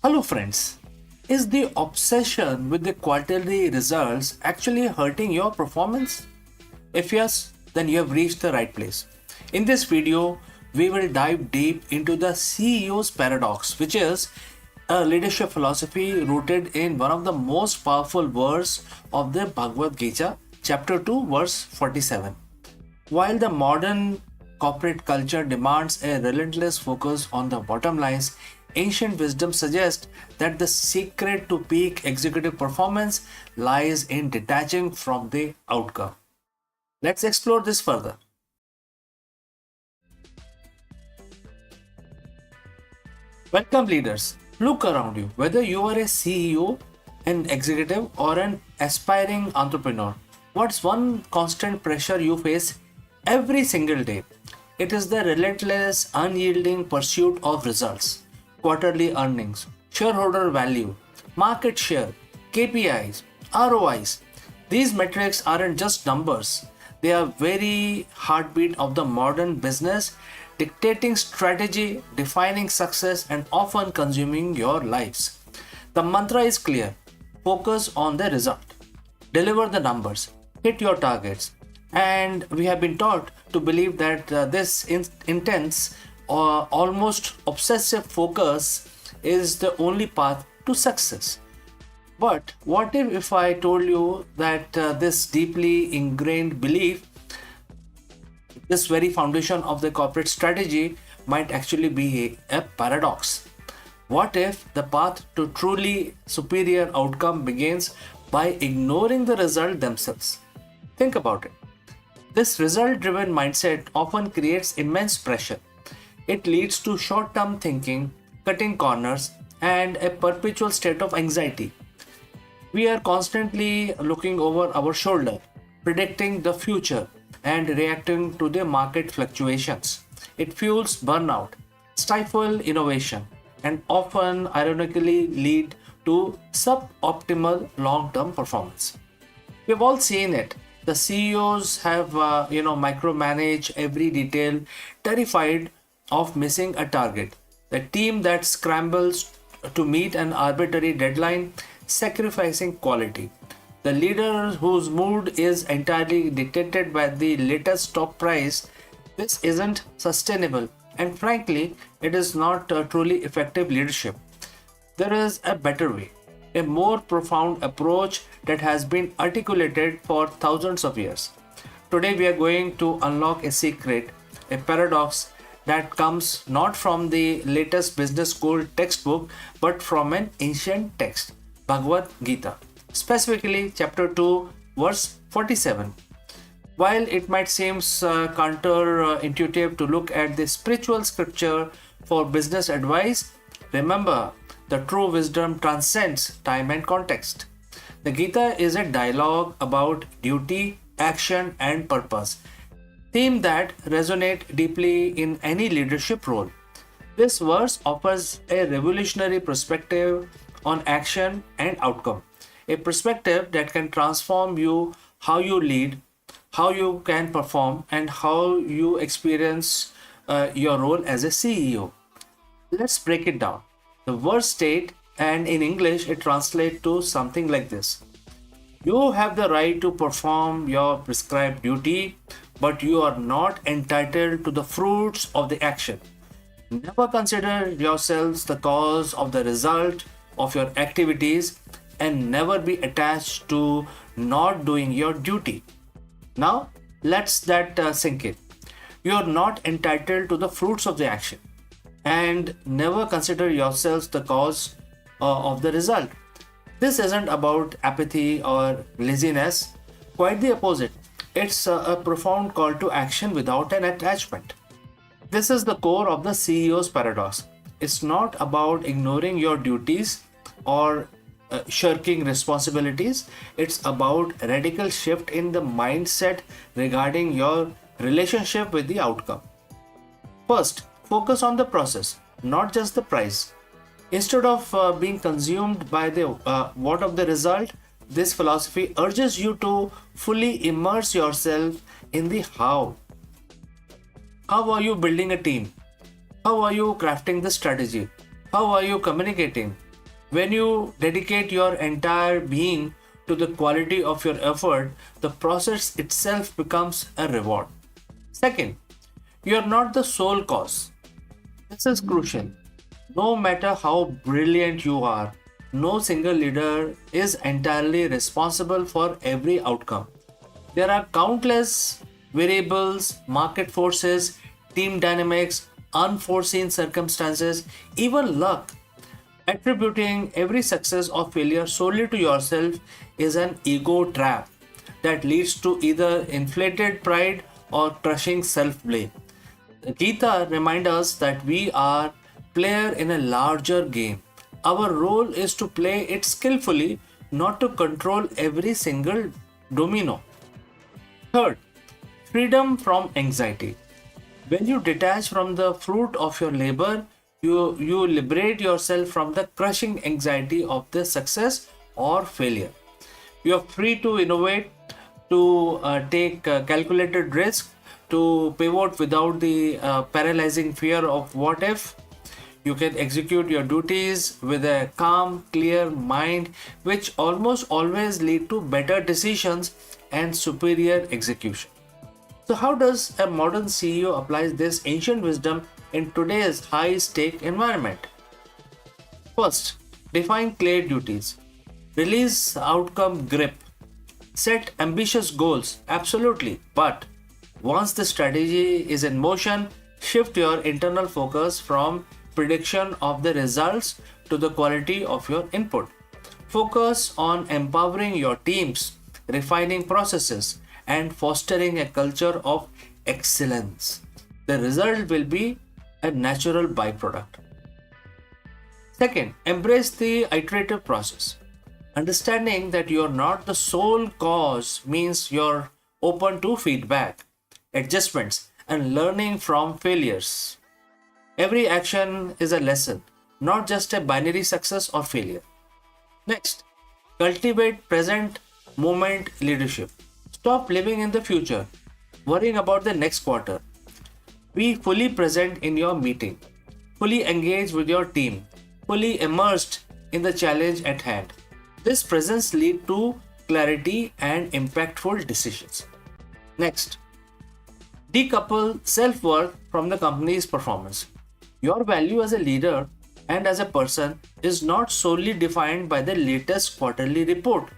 Hello, friends. Is the obsession with the quarterly results actually hurting your performance? If yes, then you have reached the right place. In this video, we will dive deep into the CEO's paradox, which is a leadership philosophy rooted in one of the most powerful verses of the Bhagavad Gita, chapter 2, verse 47. While the modern corporate culture demands a relentless focus on the bottom lines, ancient wisdom suggests that the secret to peak executive performance lies in detaching from the outcome. Let's explore this further. Welcome, leaders. Look around you. Whether you are a CEO, an executive, or an aspiring entrepreneur, what's one constant pressure you face every single day? It is the relentless, unyielding pursuit of results, quarterly earnings, shareholder value, market share, KPIs, ROIs. These metrics aren't just numbers, they are very heartbeat of the modern business, dictating strategy, defining success, and often consuming your lives. The mantra is clear: focus on the result, deliver the numbers, hit your targets. And we have been taught to believe that this intense or almost obsessive focus is the only path to success. But what if I told you that this deeply ingrained belief, this very foundation of the corporate strategy, might actually be a paradox? What if the path to truly superior outcome begins by ignoring the result themselves? Think about it. This result driven mindset often creates immense pressure. It leads to short term thinking, cutting corners, and a perpetual state of anxiety. We are constantly looking over our shoulder, predicting the future, and reacting to the market fluctuations. It fuels burnout, stifles innovation, and often ironically lead to suboptimal long-term performance. We've all seen it. The CEOs have micromanage every detail, terrified of missing a target. The team that scrambles to meet an arbitrary deadline, sacrificing quality. The leader whose mood is entirely dictated by the latest stock price. This isn't sustainable, and frankly, it is not truly effective leadership. There is a better way, a more profound approach that has been articulated for thousands of years. Today, we are going to unlock a secret, a paradox that comes not from the latest business school textbook but from an ancient text, Bhagavad Gita, specifically chapter 2, verse 47. While it might seem counterintuitive to look at the spiritual scripture for business advice, remember the true wisdom transcends time and context. The Gita is a dialogue about duty, action, and purpose, theme that resonate deeply in any leadership role. This verse offers a revolutionary perspective on action and outcome, a perspective that can transform you how you lead, how you can perform, and how you experience your role as a CEO. Let's break it down. The verse state, and in English it translates to something like this: you have the right to perform your prescribed duty, but you are not entitled to the fruits of the action. Never consider yourselves the cause of the result of your activities, and never be attached to not doing your duty. Now, let's that sink in. You are not entitled to the fruits of the action, and never consider yourselves the cause of the result. This isn't about apathy or laziness, quite the opposite. It's a profound call to action without an attachment. This is the core of the CEO's paradox. It's not about ignoring your duties or shirking responsibilities. It's about a radical shift in the mindset regarding your relationship with the outcome. First, focus on the process, not just the price. Instead of being consumed by the what of the result, this philosophy urges you to fully immerse yourself in the how. How are you building a team? How are you crafting the strategy? How are you communicating? When you dedicate your entire being to the quality of your effort, the process itself becomes a reward. Second, you are not the sole cause. This is crucial. No matter how brilliant you are, no single leader is entirely responsible for every outcome. There are countless variables, market forces, team dynamics, unforeseen circumstances, even luck. Attributing every success or failure solely to yourself is an ego trap that leads to either inflated pride or crushing self blame. Gita reminds us that we are player in a larger game. Our role is to play it skillfully, not to control every single domino. Third, freedom from anxiety. When you detach from the fruit of your labor, you liberate yourself from the crushing anxiety of the success or failure. You are free to innovate, to take calculated risk, to pivot without the paralyzing fear of what if. You can execute your duties with a calm, clear mind, which almost always lead to better decisions and superior execution. So, how does a modern CEO apply this ancient wisdom in today's high stake environment? First, define clear duties, release outcome grip, set ambitious goals, absolutely, but once the strategy is in motion, shift your internal focus from prediction of the results to the quality of your input. Focus on empowering your teams, refining processes, and fostering a culture of excellence. The result will be a natural byproduct. Second, embrace the iterative process. Understanding that you're not the sole cause means you're open to feedback, adjustments, and learning from failures. Every action is a lesson, not just a binary success or failure. Next, cultivate present moment leadership. Stop living in the future, worrying about the next quarter. Be fully present in your meeting, fully engaged with your team, fully immersed in the challenge at hand. This presence leads to clarity and impactful decisions. Next, decouple self worth from the company's performance. Your value as a leader and as a person is not solely defined by the latest quarterly report.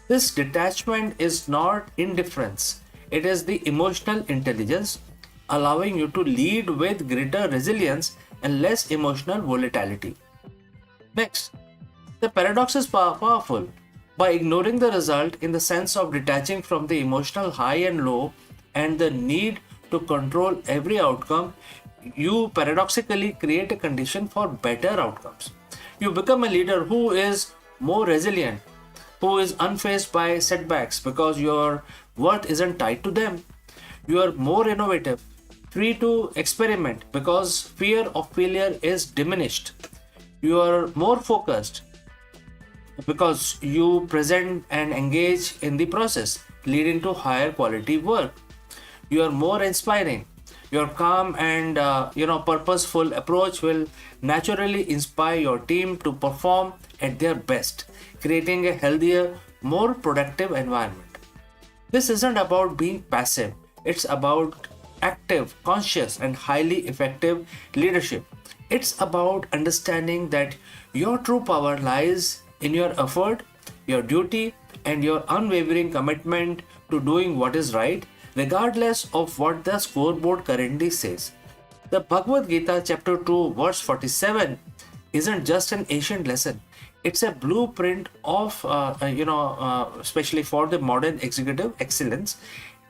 This detachment is not indifference, it is the emotional intelligence allowing you to lead with greater resilience and less emotional volatility. Next, the paradox is powerful. By ignoring the result in the sense of detaching from the emotional high and low and the need to control every outcome, you paradoxically create a condition for better outcomes. You become a leader who is more resilient, who is unfazed by setbacks because your worth isn't tied to them. You are more innovative, free to experiment because fear of failure is diminished. You are more focused because you present and engage in the process, leading to higher quality work. You are more inspiring. Your calm and purposeful approach will naturally inspire your team to perform at their best, creating a healthier, more productive environment. This isn't about being passive, it's about active, conscious, and highly effective leadership. It's about understanding that your true power lies in your effort, your duty, and your unwavering commitment to doing what is right, regardless of what the scoreboard currently says. The Bhagavad Gita, chapter 2, verse 47, isn't just an ancient lesson. It's a blueprint of, especially for the modern executive excellence.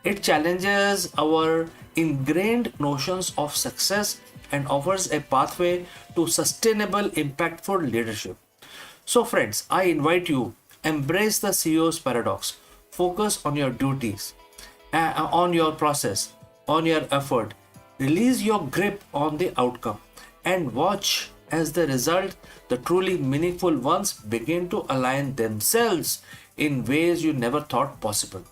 It challenges our ingrained notions of success and offers a pathway to sustainable, impactful leadership. So, friends, I invite you embrace the CEO's paradox. Focus on your duties, on your process, on your effort. Release your grip on the outcome and watch as the result, the truly meaningful ones begin to align themselves in ways you never thought possible.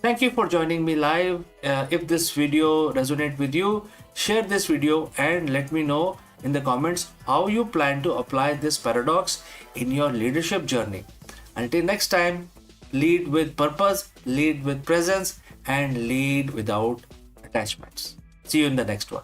Thank you for joining me live. If this video resonated with you, share this video and let me know in the comments how you plan to apply this paradox in your leadership journey. Until next time, lead with purpose, lead with presence, and lead without attachments. See you in the next one.